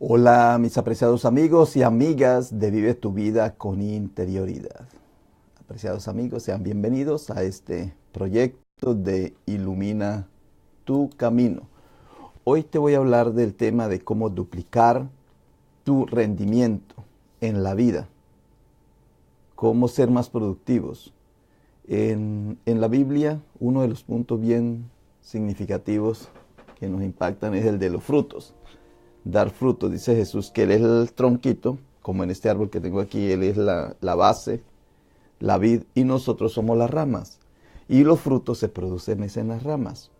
Hola mis apreciados amigos y amigas de Vive tu vida con interioridad. Apreciados amigos, sean bienvenidos a este proyecto de Ilumina tu camino. Hoy te voy a hablar del tema de cómo duplicar tu rendimiento en la vida, cómo ser más productivos. En la Biblia, uno de los puntos bien significativos que nos impactan es el de los frutos. Dar frutos, dice Jesús, que Él es el tronquito, como en este árbol que tengo aquí, Él es la base, la vid, y nosotros somos las ramas. Y los frutos se producen en las ramas.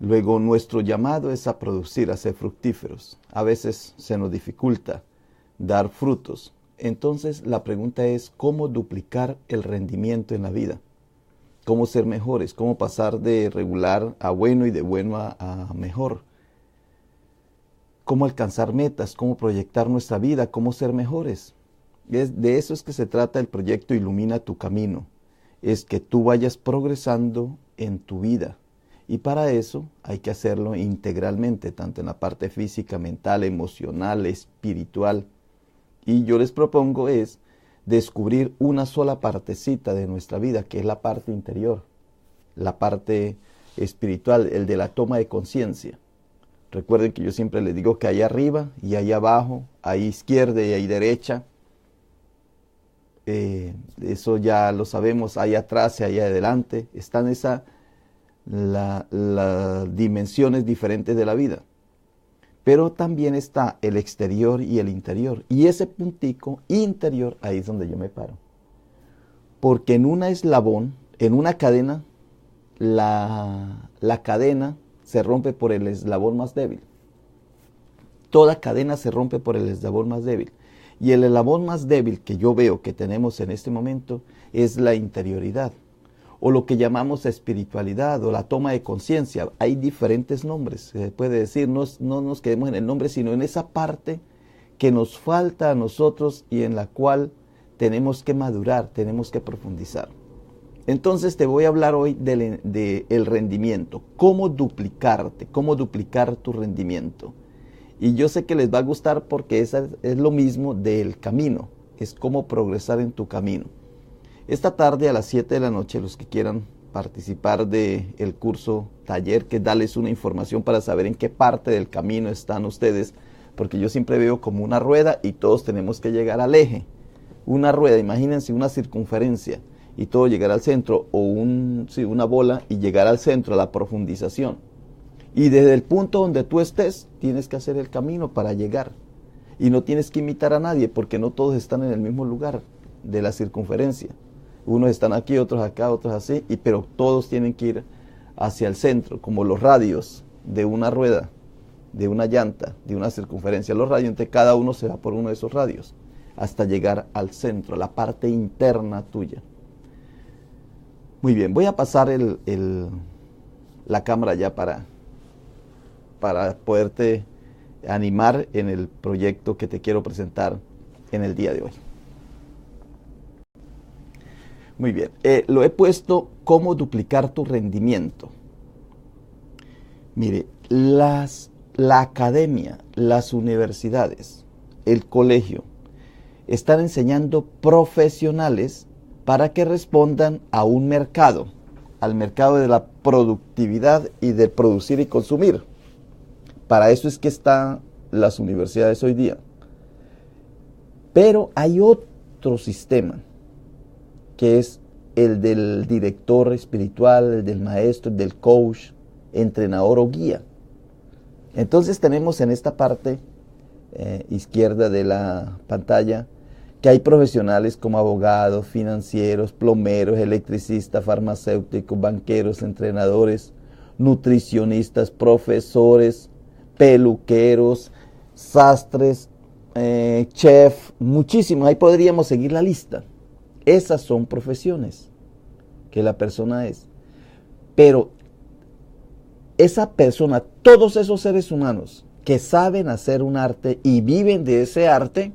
Luego nuestro llamado es a producir, a ser fructíferos. A veces se nos dificulta dar frutos. Entonces la pregunta es, ¿cómo duplicar el rendimiento en la vida? ¿Cómo ser mejores? ¿Cómo pasar de regular a bueno y de bueno a mejor? Cómo alcanzar metas, cómo proyectar nuestra vida, cómo ser mejores. De eso es que se trata el proyecto Ilumina tu camino. Es que tú vayas progresando en tu vida. Y para eso hay que hacerlo integralmente, tanto en la parte física, mental, emocional, espiritual. Y yo les propongo es descubrir una sola partecita de nuestra vida, que es la parte interior, la parte espiritual, el de la toma de conciencia. Recuerden que yo siempre les digo que hay arriba y hay abajo, hay izquierda y hay derecha. Eso ya lo sabemos, hay atrás y hay adelante. Están las dimensiones diferentes de la vida. Pero también está el exterior y el interior. Y ese puntico interior, ahí es donde yo me paro. Porque en un eslabón, en una cadena, la cadena se rompe por el eslabón más débil. Toda cadena se rompe por el eslabón más débil. Y el eslabón más débil que yo veo que tenemos en este momento es la interioridad, o lo que llamamos espiritualidad, o la toma de conciencia. Hay diferentes nombres, se puede decir, no nos quedemos en el nombre, sino en esa parte que nos falta a nosotros y en la cual tenemos que madurar, tenemos que profundizar. Entonces te voy a hablar hoy del rendimiento, cómo duplicar tu rendimiento. Y yo sé que les va a gustar porque es lo mismo del camino, es cómo progresar en tu camino. Esta tarde a las 7 de la noche, los que quieran participar del curso taller, que es darles una información para saber en qué parte del camino están ustedes, porque yo siempre veo como una rueda y todos tenemos que llegar al eje. Una rueda, imagínense una circunferencia, y todo llegar al centro, o una bola y llegar al centro, a la profundización. Y desde el punto donde tú estés, tienes que hacer el camino para llegar. Y no tienes que imitar a nadie, porque no todos están en el mismo lugar de la circunferencia. Unos están aquí, otros acá, otros así, pero todos tienen que ir hacia el centro, como los radios de una rueda, de una llanta, de una circunferencia. Los radios, entonces cada uno se va por uno de esos radios, hasta llegar al centro, a la parte interna tuya. Muy bien, voy a pasar la cámara ya para poderte animar en el proyecto que te quiero presentar en el día de hoy. Muy bien, lo he puesto cómo duplicar tu rendimiento. Mire, la academia, las universidades, el colegio, están enseñando profesionales para que respondan a un mercado, al mercado de la productividad y de producir y consumir. Para eso es que están las universidades hoy día. Pero hay otro sistema, que es el del director espiritual, el del maestro, el del coach, entrenador o guía. Entonces tenemos en esta parte izquierda de la pantalla que hay profesionales como abogados, financieros, plomeros, electricistas, farmacéuticos, banqueros, entrenadores, nutricionistas, profesores, peluqueros, sastres, chef, muchísimos. Ahí podríamos seguir la lista. Esas son profesiones que la persona es. Pero esa persona, todos esos seres humanos que saben hacer un arte y viven de ese arte,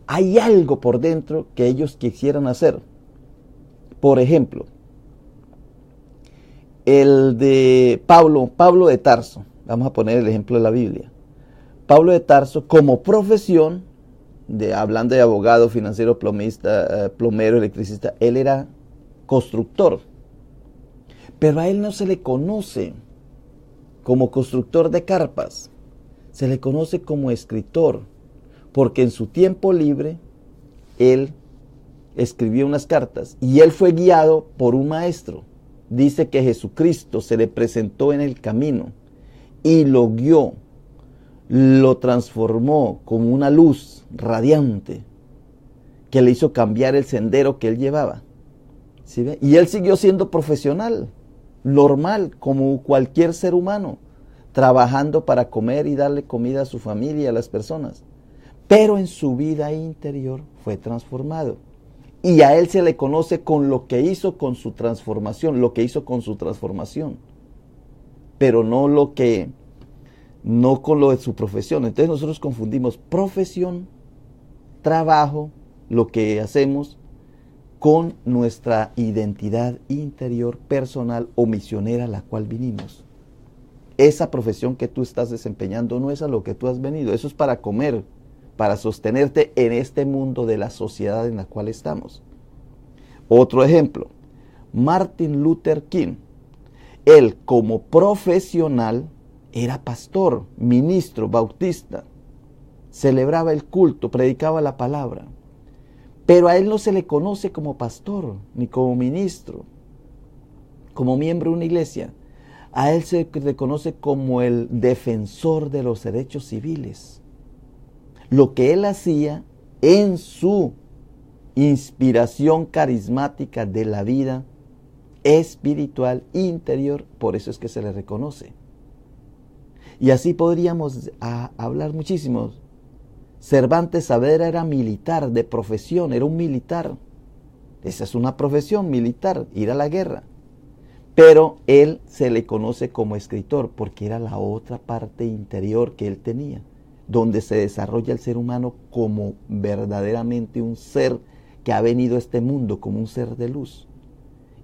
hay algo por dentro que ellos quisieran hacer. Por ejemplo, el de Pablo de Tarso. Vamos a poner el ejemplo de la Biblia. Pablo de Tarso, como profesión, hablando de abogado, financiero, plomista, plomero, electricista, él era constructor. Pero a él no se le conoce como constructor de carpas, se le conoce como escritor, porque en su tiempo libre él escribió unas cartas y él fue guiado por un maestro. Dice que Jesucristo se le presentó en el camino y lo guió, lo transformó como una luz radiante que le hizo cambiar el sendero que él llevaba. ¿Sí ve? Y él siguió siendo profesional, normal, como cualquier ser humano, trabajando para comer y darle comida a su familia y a las personas. Pero en su vida interior fue transformado. Y a él se le conoce con lo que hizo con su transformación, pero no con lo de su profesión. Entonces nosotros confundimos profesión, trabajo, lo que hacemos, con nuestra identidad interior, personal o misionera a la cual vinimos. Esa profesión que tú estás desempeñando no es a lo que tú has venido, eso es para comer, para sostenerte en este mundo de la sociedad en la cual estamos. Otro ejemplo, Martin Luther King. Él como profesional era pastor, ministro, bautista, celebraba el culto, predicaba la palabra, pero a él no se le conoce como pastor, ni como ministro, como miembro de una iglesia. A él se le conoce como el defensor de los derechos civiles. Lo que él hacía en su inspiración carismática de la vida espiritual interior, por eso es que se le reconoce. Y así podríamos hablar muchísimo. Cervantes Saavedra era militar de profesión, era un militar. Esa es una profesión militar, ir a la guerra. Pero él se le conoce como escritor porque era la otra parte interior que él tenía, donde se desarrolla el ser humano como verdaderamente un ser que ha venido a este mundo como un ser de luz.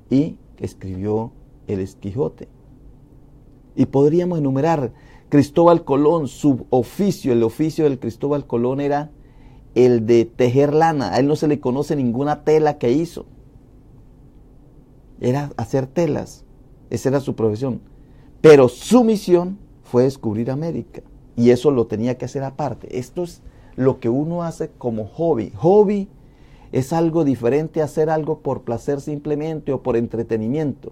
Y escribió el Quijote. Y podríamos enumerar Cristóbal Colón, su oficio, el oficio del Cristóbal Colón era el de tejer lana. A él no se le conoce ninguna tela que hizo. Era hacer telas. Esa era su profesión. Pero su misión fue descubrir América. Y eso lo tenía que hacer aparte. Esto es lo que uno hace como hobby. Hobby es algo diferente a hacer algo por placer simplemente o por entretenimiento.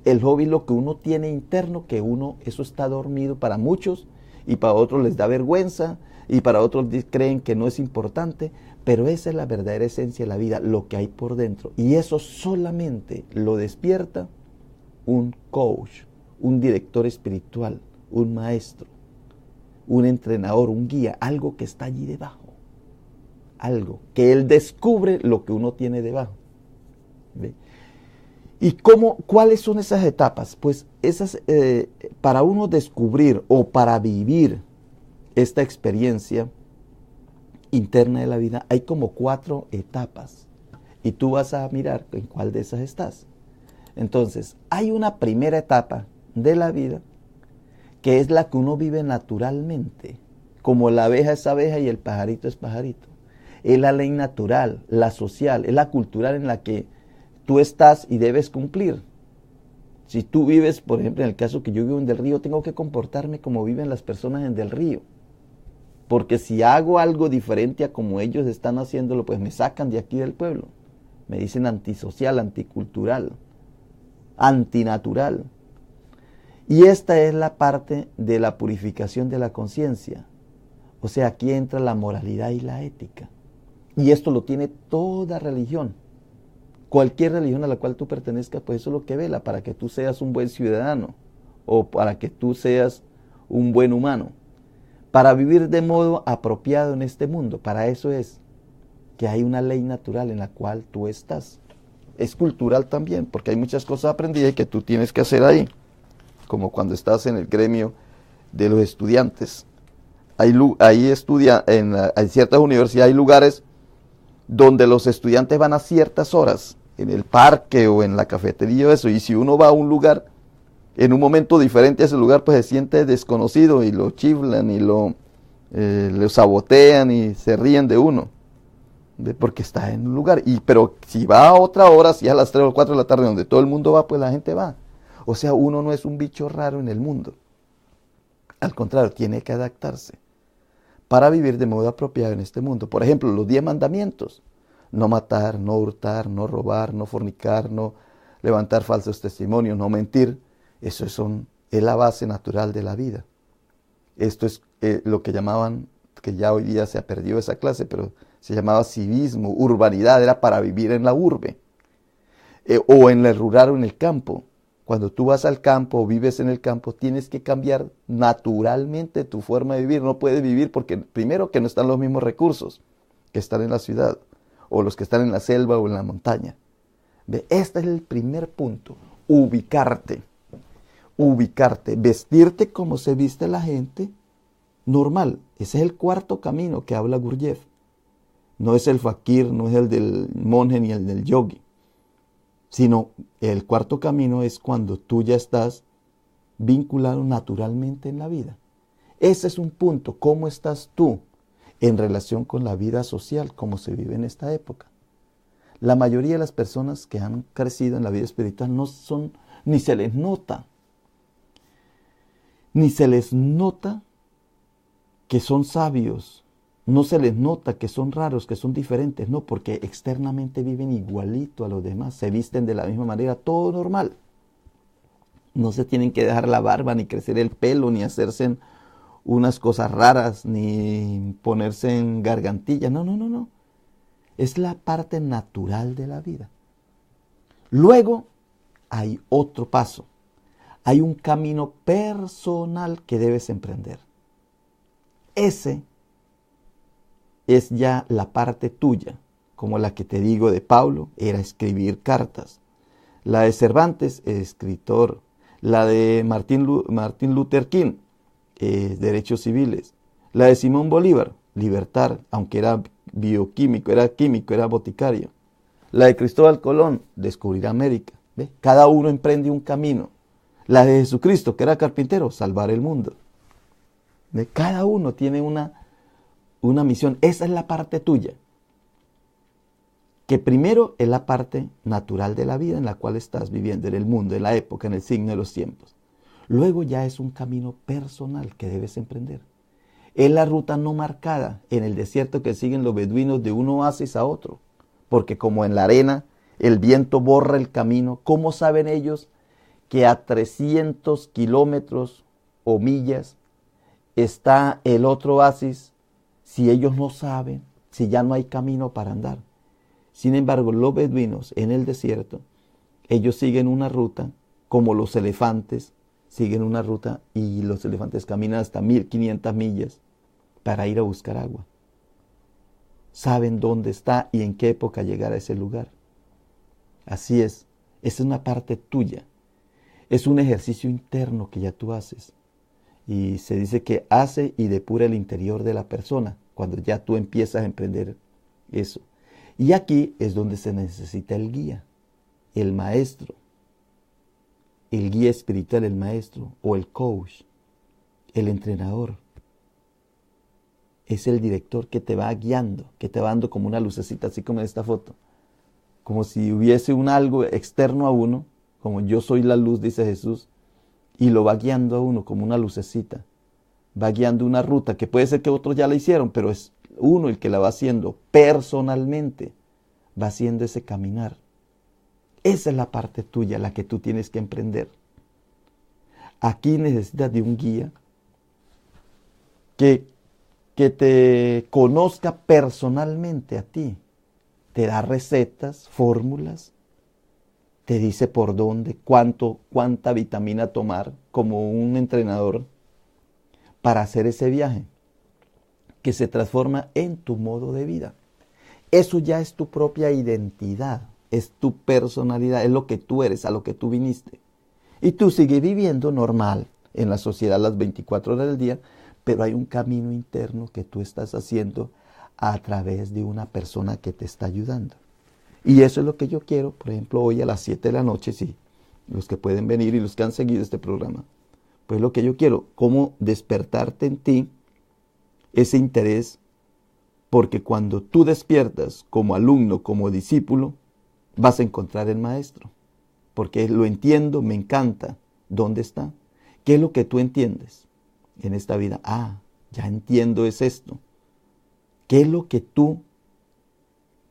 El hobby es lo que uno tiene interno, que eso está dormido para muchos y para otros les da vergüenza y para otros creen que no es importante, pero esa es la verdadera esencia de la vida, lo que hay por dentro. Y eso solamente lo despierta un coach, un director espiritual, un maestro, un entrenador, un guía, algo que está allí debajo. Algo que él descubre lo que uno tiene debajo. ¿Ve? ¿Y cuáles son esas etapas? Pues para uno descubrir o para vivir esta experiencia interna de la vida, hay como 4 etapas. Y tú vas a mirar en cuál de esas estás. Entonces, hay una primera etapa de la vida que es la que uno vive naturalmente. Como la abeja es abeja y el pajarito es pajarito. Es la ley natural, la social, es la cultural en la que tú estás y debes cumplir. Si tú vives, por ejemplo, en el caso que yo vivo en Del Río, tengo que comportarme como viven las personas en Del Río. Porque si hago algo diferente a como ellos están haciéndolo, pues me sacan de aquí del pueblo. Me dicen antisocial, anticultural, antinatural. Y esta es la parte de la purificación de la conciencia. O sea, aquí entra la moralidad y la ética. Y esto lo tiene toda religión. Cualquier religión a la cual tú pertenezcas, pues eso es lo que vela, para que tú seas un buen ciudadano o para que tú seas un buen humano. Para vivir de modo apropiado en este mundo, para eso es que hay una ley natural en la cual tú estás. Es cultural también, porque hay muchas cosas aprendidas que tú tienes que hacer ahí, como cuando estás en el gremio de los estudiantes. Ahí en ciertas universidades hay lugares donde los estudiantes van a ciertas horas, en el parque o en la cafetería o eso, y si uno va a un lugar, en un momento diferente a ese lugar, pues se siente desconocido y lo chiflan y lo lo sabotean y se ríen de uno, porque está en un lugar. Pero si va a otra hora, si a las 3 o 4 de la tarde donde todo el mundo va, pues la gente va. O sea, uno no es un bicho raro en el mundo. Al contrario, tiene que adaptarse para vivir de modo apropiado en este mundo. Por ejemplo, los 10 mandamientos. No matar, no hurtar, no robar, no fornicar, no levantar falsos testimonios, no mentir. Eso es la base natural de la vida. Esto es lo que llamaban, que ya hoy día se ha perdido esa clase, pero se llamaba civismo, urbanidad, era para vivir en la urbe. O en el rural o en el campo. Cuando tú vas al campo o vives en el campo, tienes que cambiar naturalmente tu forma de vivir. No puedes vivir porque, primero, que no están los mismos recursos que están en la ciudad, o los que están en la selva o en la montaña. Este es el primer punto, ubicarte, vestirte como se viste la gente normal. Ese es el cuarto camino que habla Gurdjieff. No es el fakir, no es el del monje ni el del yogi, sino el cuarto camino es cuando tú ya estás vinculado naturalmente en la vida. Ese es un punto, ¿cómo estás tú en relación con la vida social, como se vive en esta época? La mayoría de las personas que han crecido en la vida espiritual no son, ni se les nota que son sabios, no se les nota que son raros, que son diferentes, no, porque externamente viven igualito a los demás, se visten de la misma manera, todo normal. No se tienen que dejar la barba, ni crecer el pelo, ni hacerse unas cosas raras, ni ponerse en gargantilla, no. Es la parte natural de la vida. Luego hay otro paso. Hay un camino personal que debes emprender. Ese es ya la parte tuya, como la que te digo de Pablo, era escribir cartas. La de Cervantes, escritor. La de Martin Luther King, derechos civiles. La de Simón Bolívar, libertar, aunque era bioquímico, era boticario. La de Cristóbal Colón, descubrir América. ¿Ve? Cada uno emprende un camino. La de Jesucristo, que era carpintero, salvar el mundo. ¿Ve? Cada uno tiene una misión. Esa es la parte tuya. Que primero es la parte natural de la vida en la cual estás viviendo, en el mundo, en la época, en el signo de los tiempos. Luego ya es un camino personal que debes emprender. Es la ruta no marcada en el desierto que siguen los beduinos de un oasis a otro. Porque como en la arena el viento borra el camino, ¿cómo saben ellos que a 300 kilómetros o millas está el otro oasis si ellos no saben, si ya no hay camino para andar? Sin embargo, los beduinos en el desierto, ellos siguen una ruta como los elefantes siguen una ruta y los elefantes caminan hasta 1500 millas para ir a buscar agua. Saben dónde está y en qué época llegar a ese lugar. Así es, esa es una parte tuya. Es un ejercicio interno que ya tú haces. Y se dice que hace y depura el interior de la persona cuando ya tú empiezas a emprender eso. Y aquí es donde se necesita el guía, el maestro, el guía espiritual, el maestro o el coach, el entrenador. Es el director que te va guiando, que te va dando como una lucecita, así como en esta foto. Como si hubiese un algo externo a uno, como yo soy la luz, dice Jesús, y lo va guiando a uno como una lucecita. Va guiando una ruta que puede ser que otros ya la hicieron, pero es uno el que la va haciendo personalmente, va haciendo ese caminar. Esa es la parte tuya, la que tú tienes que emprender. Aquí necesitas de un guía que te conozca personalmente a ti. Te da recetas, fórmulas, te dice por dónde, cuánta vitamina tomar, como un entrenador, para hacer ese viaje que se transforma en tu modo de vida. Eso ya es tu propia identidad, es tu personalidad, es lo que tú eres, a lo que tú viniste. Y tú sigues viviendo normal en la sociedad las 24 horas del día, pero hay un camino interno que tú estás haciendo a través de una persona que te está ayudando. Y eso es lo que yo quiero, por ejemplo, hoy a las 7 de la noche, sí, los que pueden venir y los que han seguido este programa, pues lo que yo quiero, cómo despertarte en ti ese interés, porque cuando tú despiertas como alumno, como discípulo, vas a encontrar el maestro. Porque lo entiendo, me encanta. ¿Dónde está? ¿Qué es lo que tú entiendes en esta vida? Ah, ya entiendo, es esto. ¿Qué es lo que tú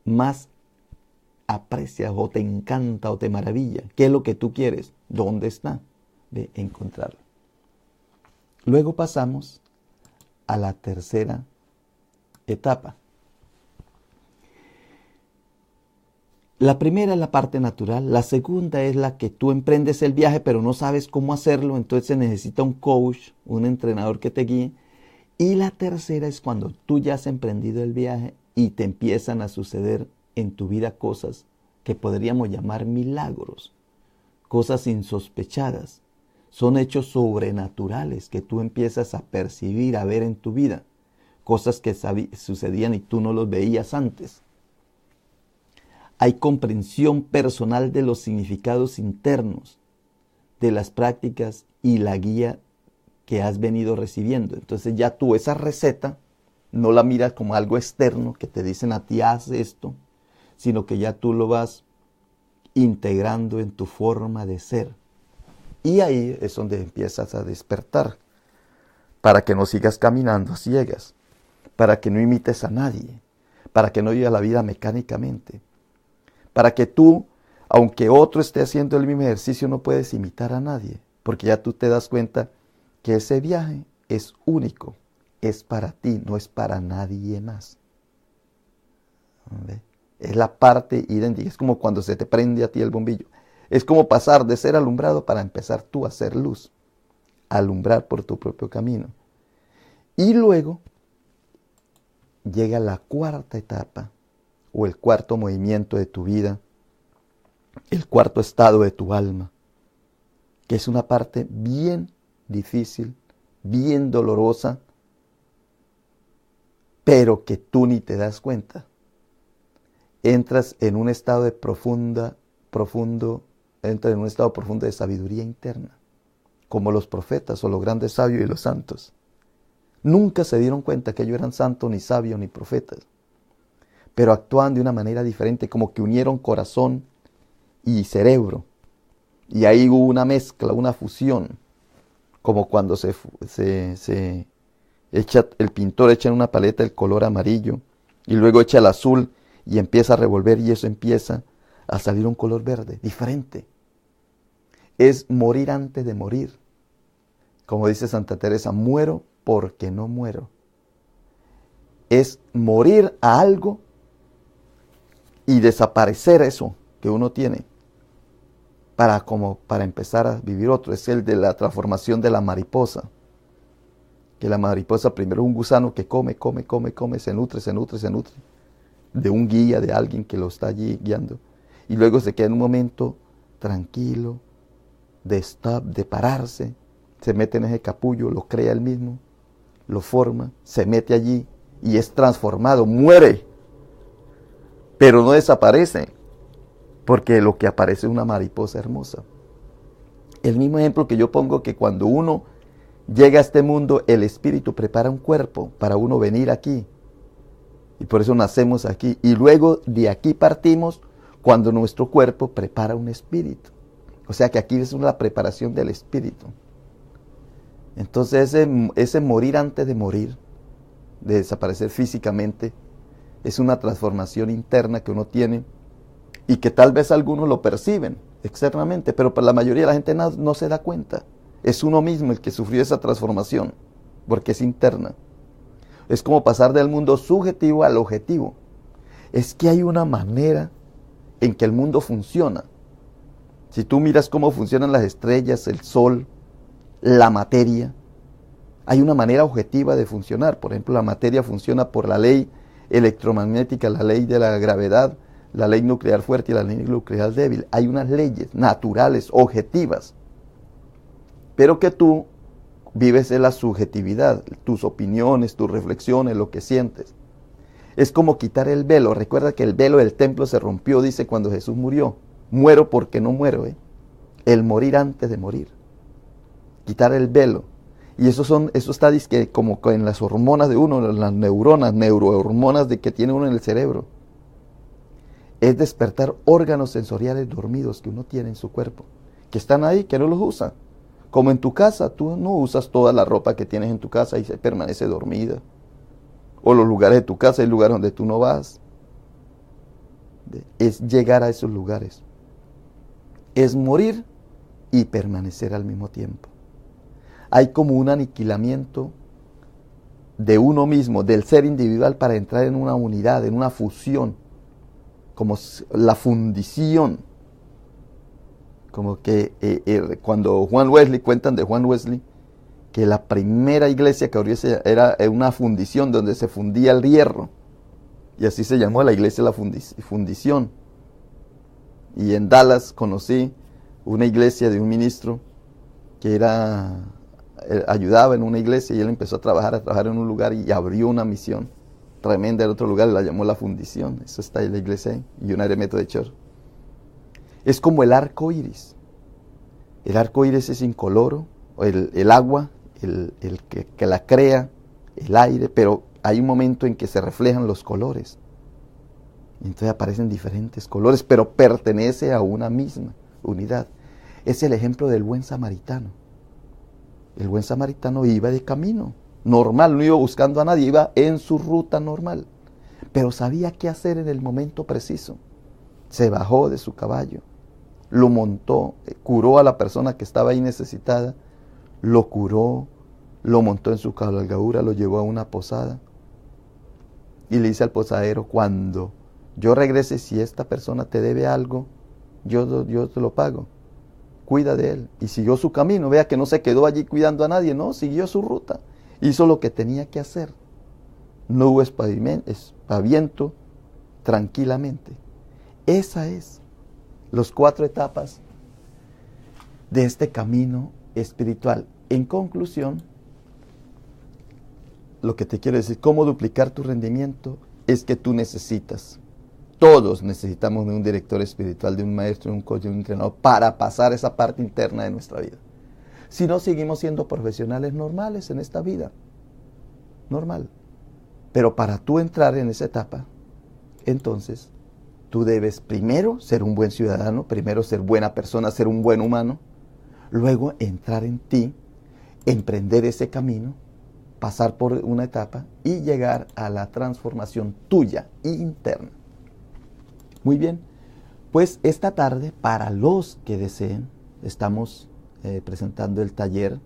más aprecias o te encanta o te maravilla? ¿Qué es lo que tú quieres? ¿Dónde está? Ve, encontrarlo. Luego pasamos a la tercera etapa. La primera es la parte natural, la segunda es la que tú emprendes el viaje pero no sabes cómo hacerlo, entonces se necesita un coach, un entrenador que te guíe. Y la tercera es cuando tú ya has emprendido el viaje y te empiezan a suceder en tu vida cosas que podríamos llamar milagros, cosas insospechadas. Son hechos sobrenaturales que tú empiezas a percibir, a ver en tu vida, cosas que sucedían y tú no los veías antes. Hay comprensión personal de los significados internos, de las prácticas y la guía que has venido recibiendo. Entonces ya tú esa receta no la miras como algo externo que te dicen a ti haz esto, sino que ya tú lo vas integrando en tu forma de ser. Y ahí es donde empiezas a despertar, para que no sigas caminando a ciegas, para que no imites a nadie, para que no vivas la vida mecánicamente, para que tú, aunque otro esté haciendo el mismo ejercicio, no puedes imitar a nadie, porque ya tú te das cuenta que ese viaje es único, es para ti, no es para nadie más. ¿Ve? Es la parte idéntica, es como cuando se te prende a ti el bombillo. Es como pasar de ser alumbrado para empezar tú a ser luz, alumbrar por tu propio camino. Y luego llega la cuarta etapa, o el cuarto movimiento de tu vida, el cuarto estado de tu alma, que es una parte bien difícil, bien dolorosa, pero que tú ni te das cuenta. Entras en un estado de profundo de sabiduría interna, como los profetas o los grandes sabios y los santos. Nunca se dieron cuenta que ellos eran santos, ni sabios, ni profetas, pero actuaban de una manera diferente, como que unieron corazón y cerebro. Y ahí hubo una mezcla, una fusión, como cuando el pintor echa en una paleta el color amarillo y luego echa el azul y empieza a revolver y eso empieza a salir un color verde, diferente. Es morir antes de morir. Como dice Santa Teresa, muero porque no muero. Es morir a algo y desaparecer eso que uno tiene para empezar a vivir otro. Es el de la transformación de la mariposa. Que la mariposa primero es un gusano que come, se nutre de un guía, de alguien que lo está allí guiando. Y luego se queda en un momento tranquilo, de stop, de pararse, se mete en ese capullo, lo crea él mismo, lo forma, se mete allí y es transformado, muere, pero no desaparece, porque lo que aparece es una mariposa hermosa. El mismo ejemplo que yo pongo, que cuando uno llega a este mundo, el espíritu prepara un cuerpo para uno venir aquí, y por eso nacemos aquí, y luego de aquí partimos cuando nuestro cuerpo prepara un espíritu. O sea que aquí es una preparación del espíritu. Entonces ese morir antes de morir, de desaparecer físicamente, es una transformación interna que uno tiene y que tal vez algunos lo perciben externamente, pero para la mayoría de la gente no se da cuenta. Es uno mismo el que sufrió esa transformación, porque es interna. Es como pasar del mundo subjetivo al objetivo. Es que hay una manera en que el mundo funciona. Si tú miras cómo funcionan las estrellas, el sol, la materia, hay una manera objetiva de funcionar. Por ejemplo, la materia funciona por la ley electromagnética, la ley de la gravedad, la ley nuclear fuerte y la ley nuclear débil. Hay unas leyes naturales, objetivas, pero que tú vives en la subjetividad, tus opiniones, tus reflexiones, lo que sientes. Es como quitar el velo. Recuerda que el velo del templo se rompió, dice, cuando Jesús murió. Muero porque no muero, El morir antes de morir. Quitar el velo. Y eso está dizque, como en las hormonas de uno, las neuronas, neurohormonas de que tiene uno en el cerebro. Es despertar órganos sensoriales dormidos que uno tiene en su cuerpo, que están ahí, que no los usa. Como en tu casa, tú no usas toda la ropa que tienes en tu casa y se permanece dormida. O los lugares de tu casa, hay lugares donde tú no vas. Es llegar a esos lugares. Es morir y permanecer al mismo tiempo. Hay como un aniquilamiento de uno mismo, del ser individual, para entrar en una unidad, en una fusión, como la fundición. Como que cuando Juan Wesley, cuentan de Juan Wesley, que la primera iglesia que abrió era una fundición donde se fundía el hierro. Y así se llamó la iglesia la fundición. Y en Dallas conocí una iglesia de un ministro que ayudaba en una iglesia, y él empezó a trabajar en un lugar y abrió una misión tremenda en otro lugar, y la llamó la fundición. Eso está en la iglesia ahí, United Methodist Church. Es como el arco iris. El arco iris es incoloro, el agua, el que la crea, el aire, pero hay un momento en que se reflejan los colores. Y entonces aparecen diferentes colores, pero pertenece a una misma unidad. Es el ejemplo del buen samaritano. El buen samaritano iba de camino normal, no iba buscando a nadie, iba en su ruta normal, pero sabía qué hacer en el momento preciso. Se bajó de su caballo, lo montó, curó a la persona que estaba ahí necesitada, lo curó, lo montó en su cabalgadura, lo llevó a una posada y le dice al posadero: cuando yo regrese, si esta persona te debe algo, yo te lo pago. Cuida de él. Y siguió su camino. Vea que no se quedó allí cuidando a nadie, no, siguió su ruta. Hizo lo que tenía que hacer. No hubo espaviento, tranquilamente. Esa es las 4 etapas de este camino espiritual. En conclusión, lo que te quiero decir, cómo duplicar tu rendimiento, es que tú necesitas, todos necesitamos de un director espiritual, de un maestro, de un coach, de un entrenador, para pasar esa parte interna de nuestra vida. Si no, seguimos siendo profesionales normales en esta vida. Normal. Pero para tú entrar en esa etapa, entonces, tú debes primero ser un buen ciudadano, primero ser buena persona, ser un buen humano, luego entrar en ti, emprender ese camino, pasar por una etapa y llegar a la transformación tuya interna. Muy bien, pues esta tarde, para los que deseen, estamos presentando el taller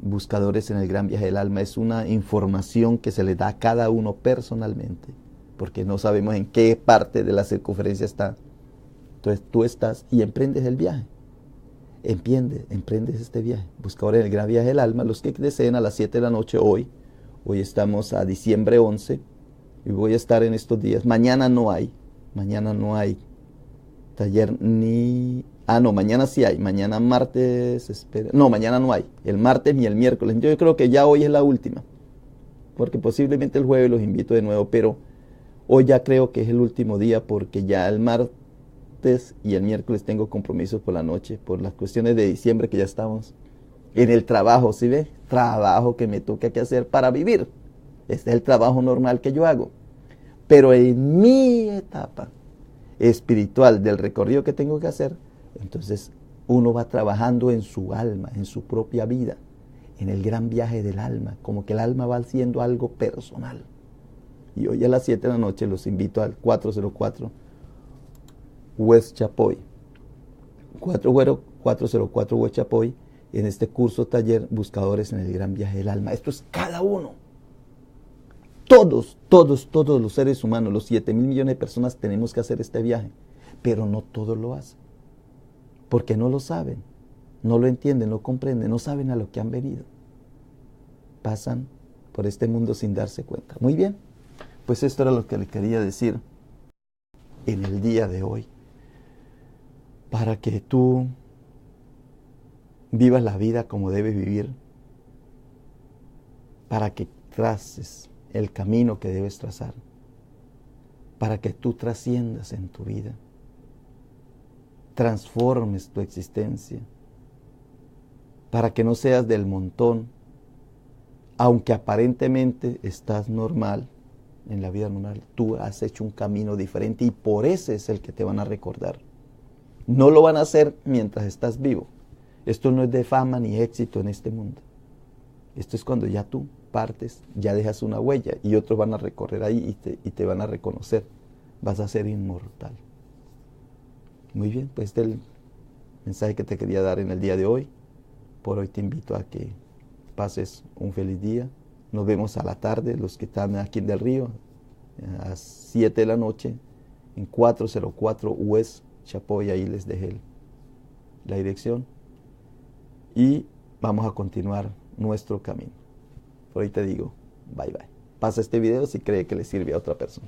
Buscadores en el Gran Viaje del Alma. Es una información que se le da a cada uno personalmente, porque no sabemos en qué parte de la circunferencia está. Entonces tú estás y emprendes el viaje. Emprendes este viaje. Buscadores en el Gran Viaje del Alma. Los que deseen, a las 7 de la noche hoy estamos a diciembre 11, y voy a estar en estos días. Mañana no hay taller no, mañana sí hay, mañana martes, mañana no hay, el martes ni el miércoles. Yo creo que ya hoy es la última, porque posiblemente el jueves los invito de nuevo, pero hoy ya creo que es el último día, porque ya el martes y el miércoles tengo compromisos por la noche, por las cuestiones de diciembre, que ya estamos en el trabajo, ¿sí ve? Trabajo que me toca que hacer para vivir. Este es el trabajo normal que yo hago. Pero en mi etapa espiritual del recorrido que tengo que hacer, entonces uno va trabajando en su alma, en su propia vida, en el gran viaje del alma, como que el alma va haciendo algo personal. Y hoy a las 7 de la noche los invito al 404 West Chapoy. 404 West Chapoy, en este curso taller Buscadores en el Gran Viaje del Alma. Esto es cada uno. Todos los seres humanos, los 7.000 millones de personas, tenemos que hacer este viaje. Pero no todos lo hacen. Porque no lo saben, no lo entienden, no comprenden, no saben a lo que han venido. Pasan por este mundo sin darse cuenta. Muy bien, pues esto era lo que le quería decir en el día de hoy. Para que tú vivas la vida como debes vivir. Para que traces el camino que debes trazar, para que tú trasciendas en tu vida, transformes tu existencia, para que no seas del montón, aunque aparentemente estás normal, en la vida normal, tú has hecho un camino diferente y por ese es el que te van a recordar. No lo van a hacer mientras estás vivo. Esto no es de fama ni éxito en este mundo. Esto es cuando ya tú partes, ya dejas una huella y otros van a recorrer ahí y te van a reconocer. Vas a ser inmortal. Muy bien, pues este es el mensaje que te quería dar en el día de hoy. Por hoy te invito a que pases un feliz día. Nos vemos a la tarde, los que están aquí en Del Río, a las 7 de la noche, en 404 West Chapoy. Ahí les dejé la dirección. Y vamos a continuar nuestro camino. Por hoy te digo, bye bye. Pasa este video si cree que le sirve a otra persona.